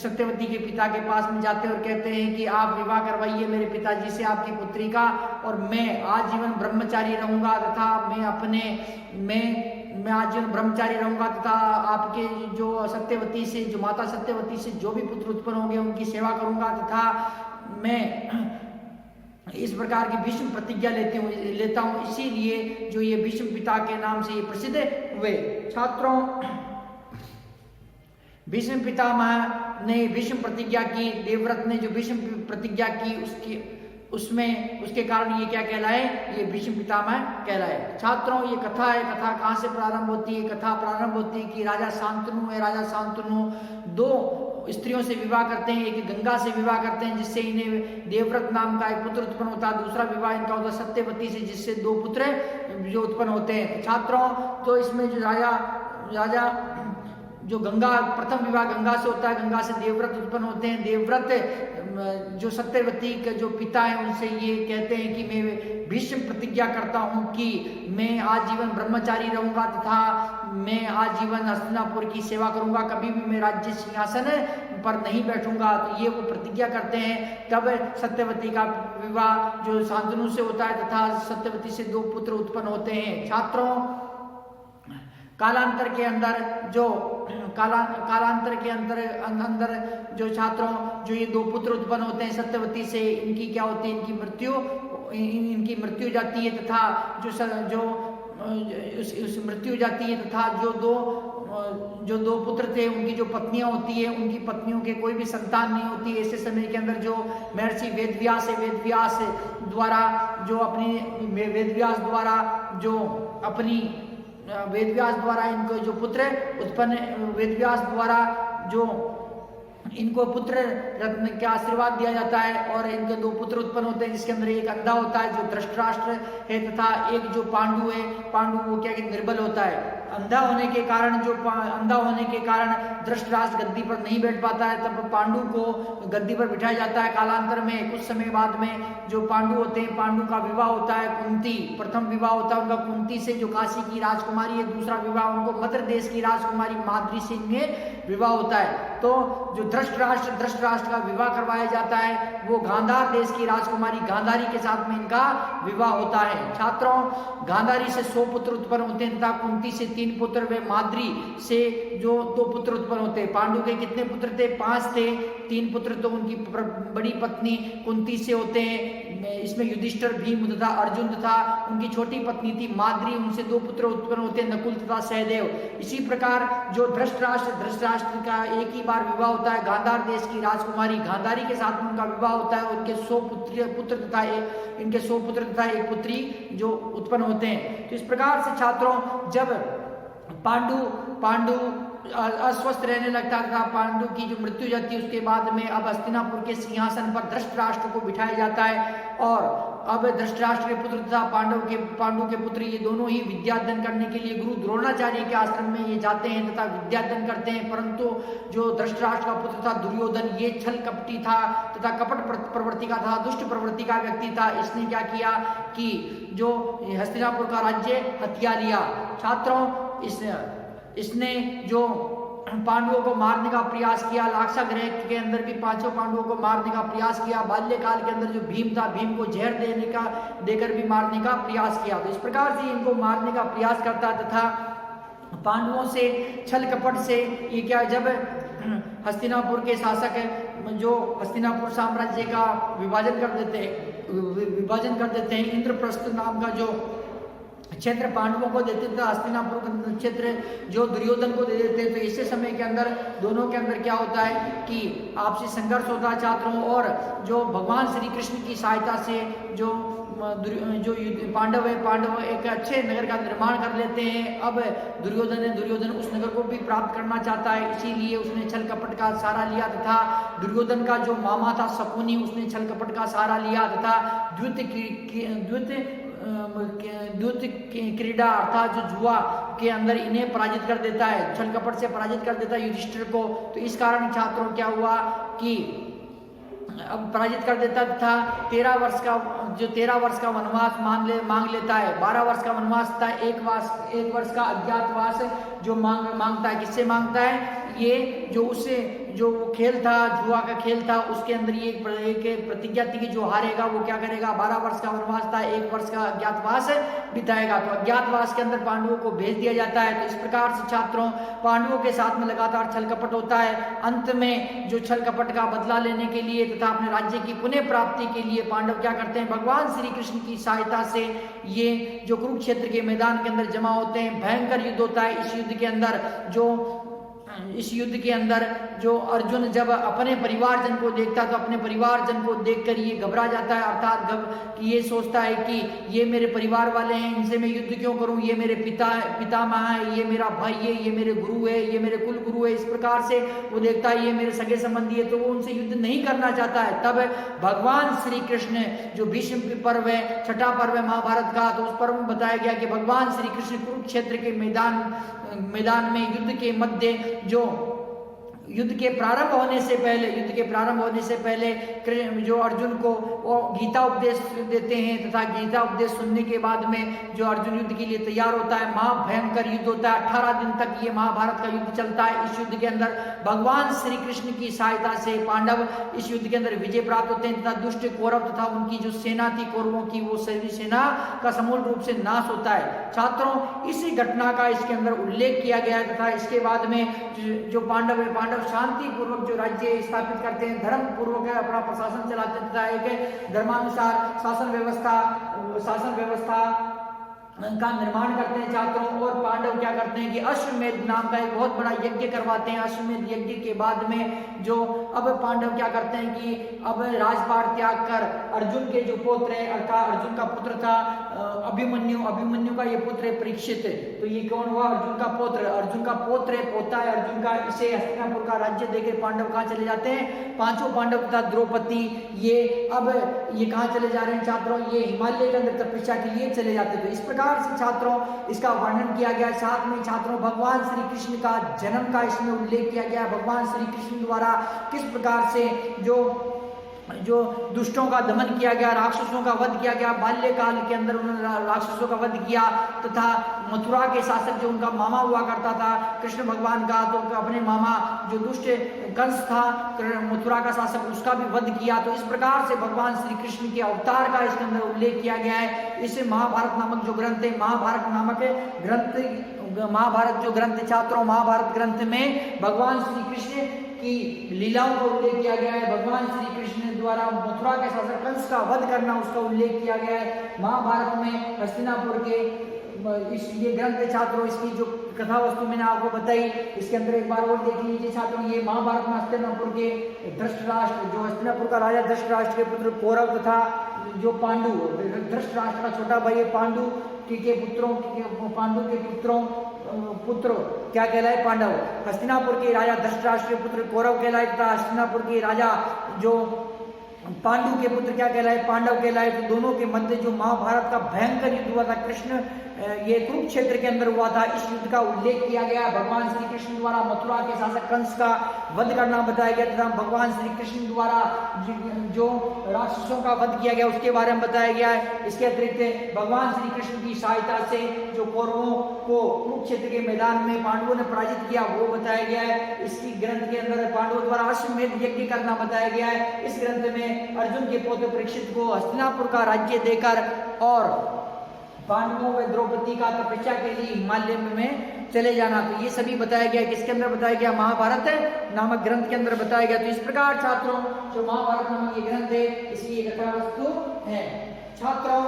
सत्यवती के पिता के पास में जाते हैं और कहते हैं कि आप विवाह करवाइए मेरे पिताजी से आपकी पुत्री का, और मैं आजीवन ब्रह्मचारी रहूंगा तथा मैं आजीवन ब्रह्मचारी रहूंगा तथा आपके जो सत्यवती से जो माता सत्यवती से जो भी पुत्र उत्पन्न होंगे उनकी सेवा करूंगा तथा मैं इस प्रकार की भीष्म प्रतिज्ञा लेता हूं। इसीलिए जो ये भीष्म पिता के नाम से ये प्रसिद्ध हुए। छात्रों, भीष्म पितामह ने भीष्म प्रतिज्ञा की, देवव्रत ने जो भीष्म प्रतिज्ञा की उसके कारण ये क्या कहलाए? ये भीष्म पितामह कहलाए। छात्रों, ये कथा है। कथा कहाँ से प्रारंभ होती है? कथा प्रारंभ होती है कि राजा शांतनु है, राजा शांतनु 2 स्त्रियों से विवाह करते हैं। एक गंगा से विवाह करते हैं जिससे इन्हें देवव्रत नाम का एक पुत्र उत्पन्न होता है। दूसरा विवाह इनका होता है सत्यवती से जिससे 2 पुत्र जो उत्पन्न होते हैं। छात्रों, तो इसमें जो राजा जो प्रथम विवाह गंगा से होता है, गंगा से देवव्रत उत्पन्न होते हैं। देवव्रत जो सत्यवती के जो पिता है उनसे ये कहते हैं कि मैं भीष्म प्रतिज्ञा करता हूं कि मैं आजीवन ब्रह्मचारी रहूंगा तथा मैं आजीवन हस्तिनापुर की सेवा करूंगा, कभी भी मैं राज्य सिंहासन पर नहीं बैठूंगा। तो ये वो प्रतिज्ञा करते हैं। तब सत्यवती का विवाह जो शांतनु से होता है तथा सत्यवती से 2 पुत्र उत्पन्न होते हैं। छात्रों, कालांतर के अंदर जो छात्रों जो ये 2 पुत्र उत्पन्न होते हैं सत्यवती से, इनकी क्या होती है? इनकी मृत्यु जाती है तथा जो मृत्यु जाती है तथा जो 2 पुत्र थे उनकी जो पत्नियां होती है उनकी पत्नियों के कोई भी संतान नहीं होती। ऐसे समय के अंदर जो महर्षि वेदव्यास है, वेदव्यास द्वारा इनको जो पुत्र उत्पन्न, वेदव्यास द्वारा जो इनको पुत्र रत्न का आशीर्वाद दिया जाता है और इनके 2 पुत्र उत्पन्न होते हैं जिसके अंदर एक अंधा होता है जो धृतराष्ट्र है तथा एक जो पांडु है, पांडु वो क्या कि निर्बल होता है। अंधा होने के कारण धृतराष्ट्र गद्दी पर नहीं बैठ पाता है, तब पांडु को गद्दी पर बिठाया जाता है। कालांतर में कुछ समय बाद में जो पांडु होते हैं, पांडु का विवाह होता है कुंती, प्रथम विवाह होता है उनका कुंती से जो काशी की राजकुमारी है, दूसरा विवाह उनको मद्र देश की राजकुमारी माद्री से इनमें विवाह होता है। तो जो धृतराष्ट्र का विवाह करवाया जाता है वो गांधार देश की राजकुमारी गांधारी के साथ में इनका विवाह होता है। छात्रों, गांधारी से 100 पुत्र उत्पन्न होते हैं तथा कुंती से 3 पुत्र व माद्री से जो 2 पुत्र उत्पन्न होते हैं। पांडु के कितने पुत्र थे? 5 थे। 3 पुत्र तो उनकी बड़ी पत्नी कुंती से होते हैं, इसमें युधिष्ठिर, भीम तथा अर्जुन तथा उनकी छोटी पत्नी थी माद्री, उनसे 2 पुत्र उत्पन्न होते हैं, नकुल तथा सहदेव। इसी प्रकार जो धृतराष्ट्र का एक ही बार विवाह होता है गांधार देश की राजकुमारी गांधारी के साथ में उनका विवाह होता है। उनके 100 पुत्र तथा एक पुत्री जो उत्पन्न होते हैं। तो इस प्रकार से छात्रों, जब पांडु अस्वस्थ रहने लगता था, पांडु की जो मृत्यु जाती है उसके बाद में अब हस्तिनापुर के सिंहासन पर धृतराष्ट्र को बिठाया जाता है और अब धृतराष्ट्र के पुत्र तथा पांडु के पुत्र ये दोनों ही विद्याध्ययन करने के लिए गुरु द्रोणाचार्य के आश्रम में ये जाते हैं तथा विद्याध्ययन करते हैं। परंतु जो धृतराष्ट्र का पुत्र था दुर्योधन, ये छल कपटी था तथा कपट प्रवृत्ति का था, दुष्ट प्रवृत्ति का व्यक्ति था। इसने क्या किया कि जो हस्तिनापुर का राज्य हथिया लिया। छात्रों, इसने जो पांडवों को मारने का प्रयास किया। लाक्षागृह के अंदर भी 5 पांडवों को मारने का प्रयास किया। बाल्यकाल के अंदर जो भीम था, भीम को जहर देकर भी मारने का प्रयास किया। तो इस प्रकार से इनको मारने का प्रयास करता तथा पांडवों से छल कपट से ये क्या, जब हस्तिनापुर के शासक जो हस्तिनापुर साम्राज्य का विभाजन कर देते हैं, इंद्रप्रस्थ नाम का जो क्षेत्र पांडवों को देते थे, हस्तिनापुर का क्षेत्र जो दुर्योधन को दे देते। तो इसी समय के अंदर दोनों के अंदर क्या होता है कि आपसी संघर्ष होता है छात्रों, और जो भगवान श्री कृष्ण की सहायता से जो पांडव एक अच्छे नगर का निर्माण कर लेते हैं। अब दुर्योधन उस नगर को भी प्राप्त करना चाहता है, इसीलिए उसने छल कपट का सहारा लिया तथा दुर्योधन का जो मामा था शकुनी, उसने छल कपट का सहारा लिया तथा द्युत क्रीड़ा अर्थात जो जुआ के अंदर इन्हें पराजित कर देता है, छल कपट से पराजित कर देता है युधिष्ठिर को। तो इस कारण छात्रों क्या हुआ कि अब पराजित कर देता था। 13 वर्ष का वनवास मांग लेता है। 12 वर्ष का वनवास था, 1 वर्ष का अज्ञातवास जो मांगता है। किससे मांगता है? ये जो खेल था, जुआ का खेल था, उसके अंदर ये एक प्रतिज्ञा थी कि जो हारेगा वो क्या करेगा, 12 वर्ष का वनवास था, 1 वर्ष का अज्ञातवास बिताएगा। तो अज्ञातवास के अंदर पांडवों को भेज दिया जाता है। तो इस प्रकार से छात्रों पांडवों के साथ में लगातार छल कपट होता है। अंत में जो छल कपट का बदला लेने के लिए तथा अपने राज्य की पुनः प्राप्ति के लिए पांडव क्या करते हैं, भगवान श्री कृष्ण की सहायता से ये जो कुरुक्षेत्र के मैदान के अंदर जमा होते हैं। भयंकर युद्ध होता है। इस युद्ध के अंदर जो अर्जुन जब अपने परिवारजन को देखता तो अपने परिवारजन को देखकर ये घबरा जाता है, अर्थात ये सोचता है कि ये मेरे परिवार वाले हैं, इनसे मैं युद्ध क्यों करूं, ये मेरे पितामह है, ये मेरा भाई है, ये मेरे गुरु है, ये मेरे कुल गुरु है। इस प्रकार से वो देखता है ये मेरे सगे संबंधी है, तो वो उनसे युद्ध नहीं करना चाहता है। तब भगवान श्री कृष्ण जो भीष्म पर्व है, 6ठा पर्व है महाभारत का, तो उस पर्व में बताया गया कि भगवान श्री कृष्ण कुरुक्षेत्र के मैदान में युद्ध के मध्य जो युद्ध के प्रारंभ होने से पहले जो अर्जुन को वो गीता उपदेश देते हैं तथा गीता उपदेश सुनने के बाद में जो अर्जुन युद्ध के लिए तैयार होता है। महाभयंकर युद्ध होता है। 18 दिन तक ये महाभारत का युद्ध चलता है। इस युद्ध के अंदर भगवान श्री कृष्ण की सहायता से पांडव इस युद्ध के अंदर विजय प्राप्त होते हैं तथा दुष्ट कौरव तथा उनकी जो सेना थी कौरवों की, वो सभी सेना का समूल रूप से नाश होता है। छात्रों, इसी घटना का इसके अंदर उल्लेख किया गया तथा इसके बाद में जो पांडव शांति पूर्वक जो राज्य स्थापित करते हैं, धर्म पूर्वक अपना प्रशासन चलाते हैं तथा एक धर्मानुसार शासन व्यवस्था का निर्माण करते हैं छात्रों। और पांडव क्या करते हैं कि अश्वमेध नाम का एक बहुत बड़ा यज्ञ करवाते हैं। अश्वमेध यज्ञ के बाद में जो अब पांडव क्या करते हैं कि अब राजपाट त्याग कर अर्जुन के जो पुत्र है, अर्थात अर्जुन का पुत्र था अभिमन्यु का ये पुत्र है परीक्षित। तो ये कौन हुआ? अर्जुन का पोता है अर्जुन का। इसे हस्तिनापुर का राज्य देकर पांडव कहाँ चले जाते हैं? 5 पांडव तथा द्रौपदी ये कहाँ चले जा रहे हैं छात्रों? ये हिमालय के अंदर तपस्या के लिए चले जाते थे। इस प्रकार से छात्रों इसका वर्णन किया गया। साथ में छात्रों भगवान श्री कृष्ण का जन्म का इसमें उल्लेख किया गया। भगवान श्री कृष्ण द्वारा किस प्रकार से जो दुष्टों का दमन किया गया, राक्षसों का वध किया गया। बाल्यकाल के अंदर उन्होंने राक्षसों का वध किया तथा मथुरा के शासक जो उनका मामा हुआ करता था कृष्ण भगवान का, तो अपने मामा जो दुष्ट कंस था मथुरा का शासक, उसका भी वध किया। तो इस प्रकार से भगवान श्री कृष्ण के अवतार का इसके अंदर उल्लेख किया गया है। इसे महाभारत नामक जो ग्रंथ है, महाभारत जो ग्रंथ छात्रों, महाभारत ग्रंथ में भगवान श्री कृष्ण की लीलाओं का उल्लेख किया गया है। भगवान श्री कृष्ण द्वारा मथुरा के शासक कंस का वध करना उसका उल्लेख किया गया है। महाभारत में हस्तिनापुर के ये ग्रंथ छात्रों, इसकी जो कथा वस्तु मैंने आपको बताई, इसके अंदर एक बार और देख लीजिए छात्रों। ये महाभारत में हस्तिनापुर के धृतराष्ट्र, जो हस्तिनापुर का राजा धृतराष्ट्र के पुत्र कौरव तथा जो पांडु, धृतराष्ट्र का छोटा भाई पांडु के पुत्र क्या कहलाए? पांडव। हस्तिनापुर के राजा धृतराष्ट्र के पुत्र कौरव कहलाए तथा हस्तिनापुर के राजा जो पांडु के पुत्र क्या कहलाए? पांडव कहलाए। तो दोनों के मध्य जो महाभारत का भयंकर युद्ध हुआ था, ये कुरुक्षेत्र के अंदर हुआ था। इस युद्ध का उल्लेख किया गया। भगवान श्री कृष्ण द्वारा मथुरा के शासक कंस का वध करना बताया गया तथा भगवान श्री कृष्ण द्वारा जो राक्षसों का वध किया गया उसके बारे में बताया गया है। इसके अतिरिक्त भगवान श्री कृष्ण की सहायता से जो कौरवों को कुरुक्षेत्र के मैदान में पांडवों ने पराजित किया वो बताया गया है। इसी ग्रंथ के अंदर पांडवों द्वारा अश्वमेध यज्ञ करना बताया गया है। इस ग्रंथ में अर्जुन के पौत्र परीक्षित को हस्तिनापुर का राज्य देकर और पांडवों व द्रौपदी का तपस्या के लिए हिमालय में चले जाना, तो ये सभी बताया गया। किसके अंदर बताया गया? महाभारत नामक ग्रंथ के अंदर बताया गया। तो इस प्रकार छात्रों जो महाभारत नामक ये ग्रंथ है इसकी एक कथा वस्तु है। छात्रों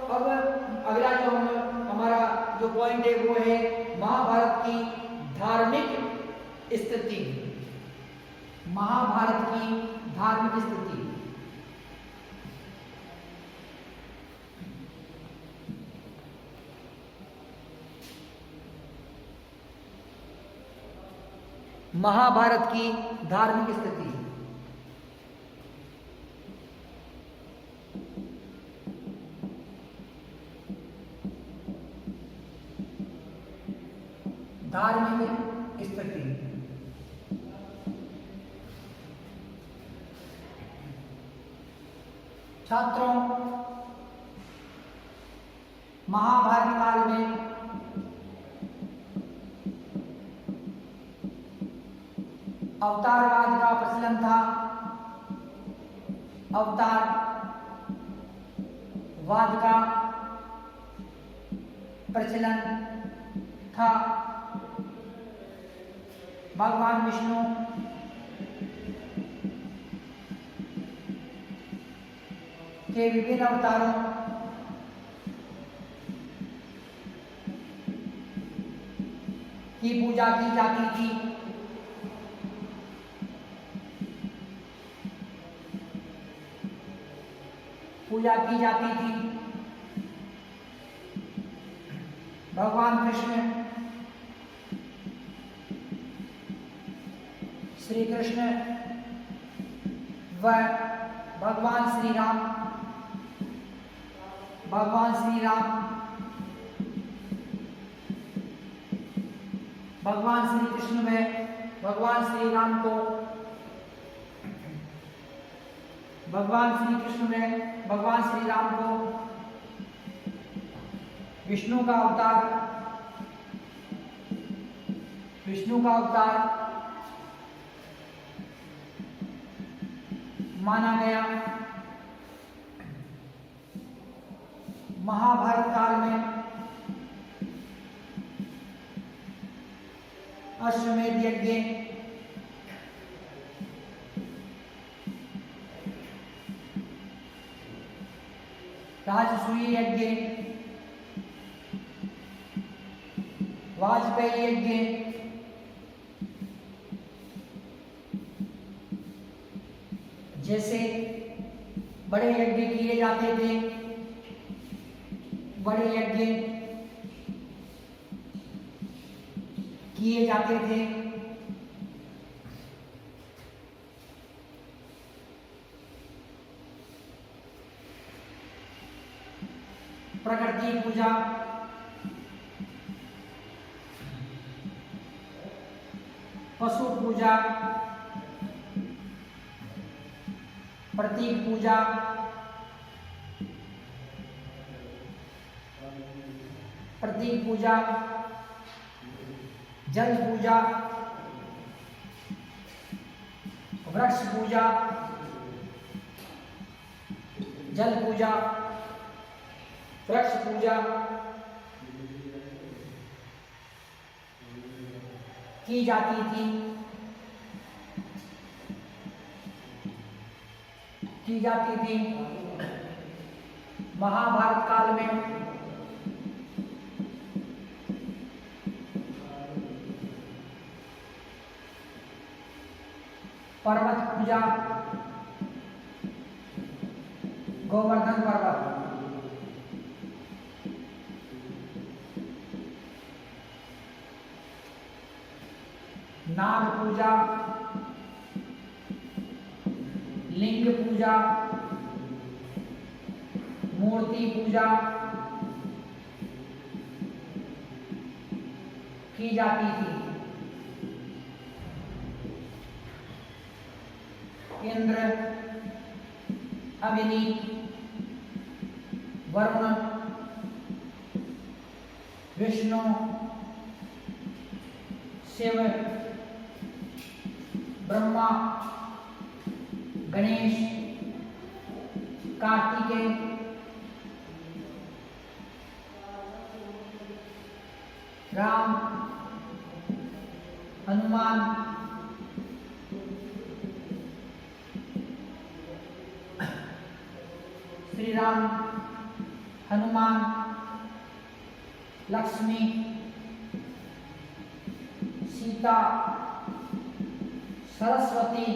अब अगला जो हमारा जो पॉइंट है वो है महाभारत की धार्मिक स्थिति। महाभारत की धार्मिक स्थिति। महाभारत की धार्मिक स्थिति। धार्मिक स्थिति। छात्रों महाभारत काल में अवतारवाद का प्रचलन था। अवतारवाद का प्रचलन था। भगवान विष्णु के विभिन्न अवतारों की पूजा की जाती थी। पूजा की जाती थी। भगवान कृष्ण श्री कृष्ण व भगवान श्री राम भगवान श्री कृष्ण में भगवान श्री राम को विष्णु का अवतार माना गया। महाभारत काल में अश्वमेध यज्ञ, राजसूय यज्ञ, वाजपेयी यज्ञ, जैसे बड़े यज्ञ किए जाते थे। प्रकृति पूजा, पशु पूजा, प्रतीक पूजा, जल पूजा, वृक्ष पूजा, जल पूजा, वृक्ष पूजा की जाती थी। महाभारत काल में पर्वत पूजा, गोवर्धन पर्वत, नाग पूजा, लिंग पूजा, मूर्ति पूजा, की जाती थी। इंद्र, अग्नि, वरुण, विष्णु, शिव, ब्रह्मा, गणेश, कार्तिकेय, राम, हनुमान, श्री राम, हनुमान, लक्ष्मी, सीता, सरस्वती,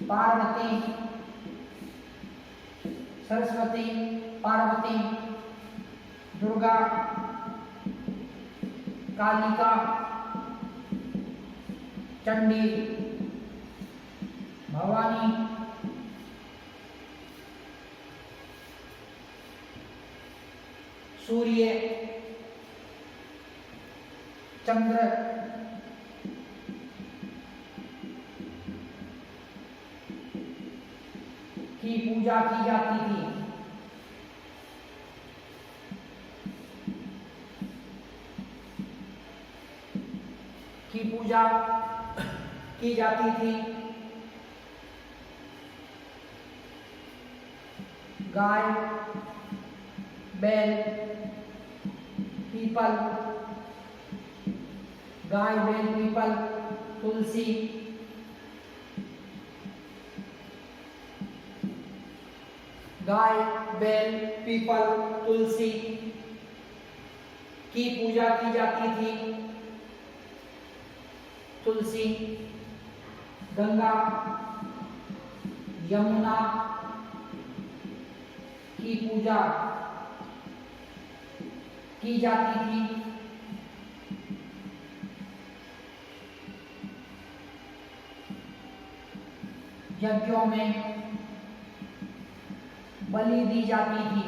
पार्वती, दुर्गा, कालिका, चंडी, भवानी, सूर्य, चंद्र, की पूजा की जाती थी। गाय, बैल, पीपल, तुलसी, गाय, बैल, पीपल, तुलसी की पूजा की जाती थी। तुलसी, गंगा, यमुना की पूजा की जाती थी। यज्ञों में बलि दी जाती थी।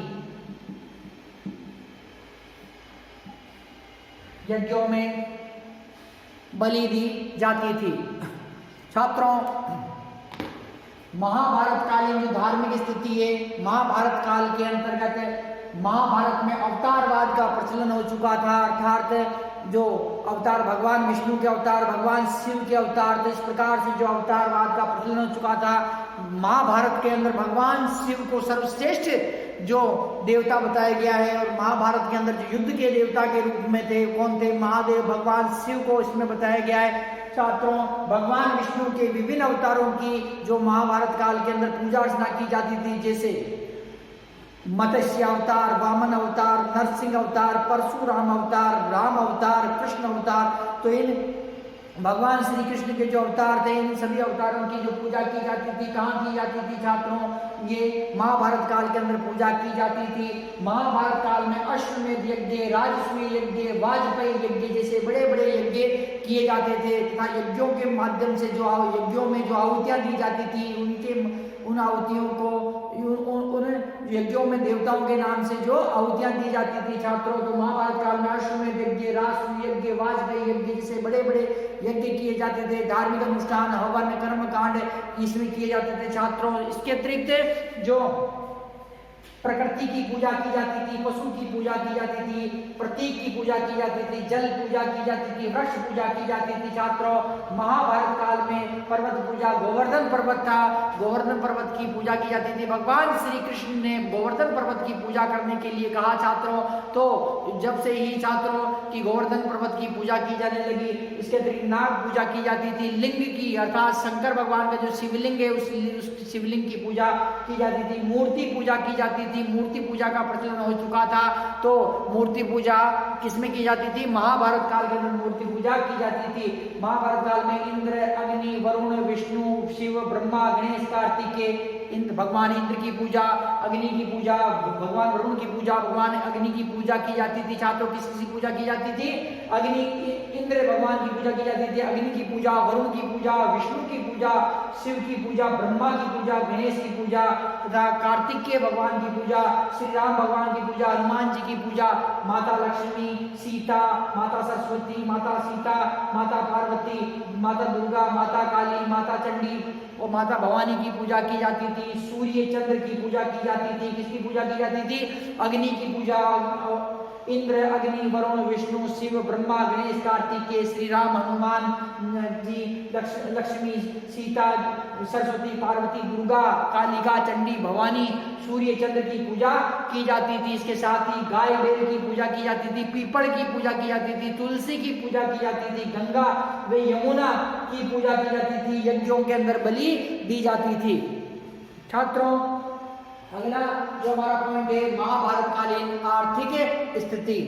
यज्ञों में बलि दी जाती थी। छात्रों, महाभारत कालीन जो धार्मिक स्थिति है, महाभारत काल के अंतर्गत महाभारत में अवतारवाद का प्रचलन हो चुका था। अर्थात जो अवतार भगवान विष्णु के अवतार, भगवान शिव के अवतार, तो इस प्रकार से जो अवतारवाद का प्रचलन हो चुका था। महाभारत के अंदर भगवान शिव को सर्वश्रेष्ठ जो देवता बताया गया है, और महाभारत के अंदर जो युद्ध के देवता के रूप में थे, कौन थे? महादेव भगवान शिव को इसमें बताया गया है। छात्रों, भगवान विष्णु के विभिन्न अवतारों की जो महाभारत काल के अंदर पूजा अर्चना की जाती थी, जैसे मत्स्य अवतार, वामन अवतार, नरसिंह अवतार, परशुराम अवतार, राम अवतार, कृष्ण अवतार। तो इन भगवान श्री कृष्ण के जो अवतार थे, इन सभी अवतारों की जो पूजा की जाती थी, कहाँ की जाती थी छात्रों? ये महाभारत काल के अंदर पूजा की जाती थी। महाभारत काल में अश्वमेध यज्ञ, राजसूय यज्ञ, वाजपेयी यज्ञ जैसे बड़े बड़े यज्ञ किए जाते थे, तथा यज्ञों के माध्यम से जो यज्ञों में जो आहुतियां दी जाती थी, उन आहुतियों को उन यज्ञों में देवताओं के नाम से जो आहुतियां दी जाती थी छात्रों। तो महाभारत काल में अश्वमेध यज्ञ, राजसूय यज्ञ, वाजपेयी यज्ञ जैसे बड़े बड़े यज्ञ किए जाते थे। धार्मिक अनुष्ठान, हवन, कर्म कांड इसमें किए जाते थे छात्रों। इसके अतिरिक्त जो प्रकृति की पूजा की जाती थी, पशु की पूजा की जाती थी, प्रतीक की पूजा की जाती थी, जल पूजा की जाती थी, वृक्ष पूजा की जाती थी छात्रों। महाभारत काल में पर्वत पूजा, गोवर्धन पर्वत था, गोवर्धन पर्वत की पूजा की जाती थी। भगवान श्री कृष्ण ने गोवर्धन पर्वत की पूजा करने के लिए कहा छात्रों। तो जब से ही छात्रों की गोवर्धन पर्वत की पूजा की जाने लगी। इसके अतिरिक्त नाग पूजा की जाती थी, लिंग की अर्थात शंकर भगवान का जो शिवलिंग है उस शिवलिंग की पूजा की जाती थी, मूर्ति पूजा की जाती थी। मूर्ति पूजा का प्रचलन हो चुका था। तो मूर्ति पूजा किसमें की जाती थी? महाभारत काल के अंदर मूर्ति पूजा की जाती थी। महाभारत काल में इंद्र, अग्नि, वरुण, विष्णु, शिव, ब्रह्मा, गणेश, कार्तिकेय, भगवान इंद्र की पूजा, अग्नि की पूजा, भगवान वरुण की पूजा, भगवान अग्नि की पूजा की जाती थी छात्रों। किसकी पूजा की जाती थी? अग्नि, इंद्र भगवान की पूजा की जाती थी। अग्नि की पूजा, वरुण की पूजा, विष्णु की पूजा, शिव की पूजा, ब्रह्मा की पूजा, गणेश की पूजा तथा कार्तिकेय भगवान की पूजा, श्री राम भगवान की पूजा, हनुमान जी की पूजा, माता लक्ष्मी, सीता, माता सरस्वती, माता सीता, माता पार्वती, माता दुर्गा, माता काली, माता चंडी और माता भवानी की पूजा की जाती थी। सूर्य चंद्र की पूजा की जाती थी। किसकी पूजा की जाती थी? अग्नि की पूजा। इंद्र, अग्नि, वरुण, विष्णु, शिव, ब्रह्मा, गणेश, कार्तिकेय, श्री राम, हनुमान जी, लक्ष्मी, सीता, सरस्वती, पार्वती, दुर्गा, कालिका, चंडी, भवानी, सूर्य चंद्र की पूजा की जाती थी। इसके साथ ही गाय बैल की पूजा की जाती थी, पीपल की पूजा की जाती थी, तुलसी की पूजा की जाती थी, गंगा व यमुना की पूजा की जाती थी, यज्ञों के अंदर बलि दी जाती थी। छात्रों, अगला जो हमारा पॉइंट है, महाभारत कालीन आर्थिक स्थिति।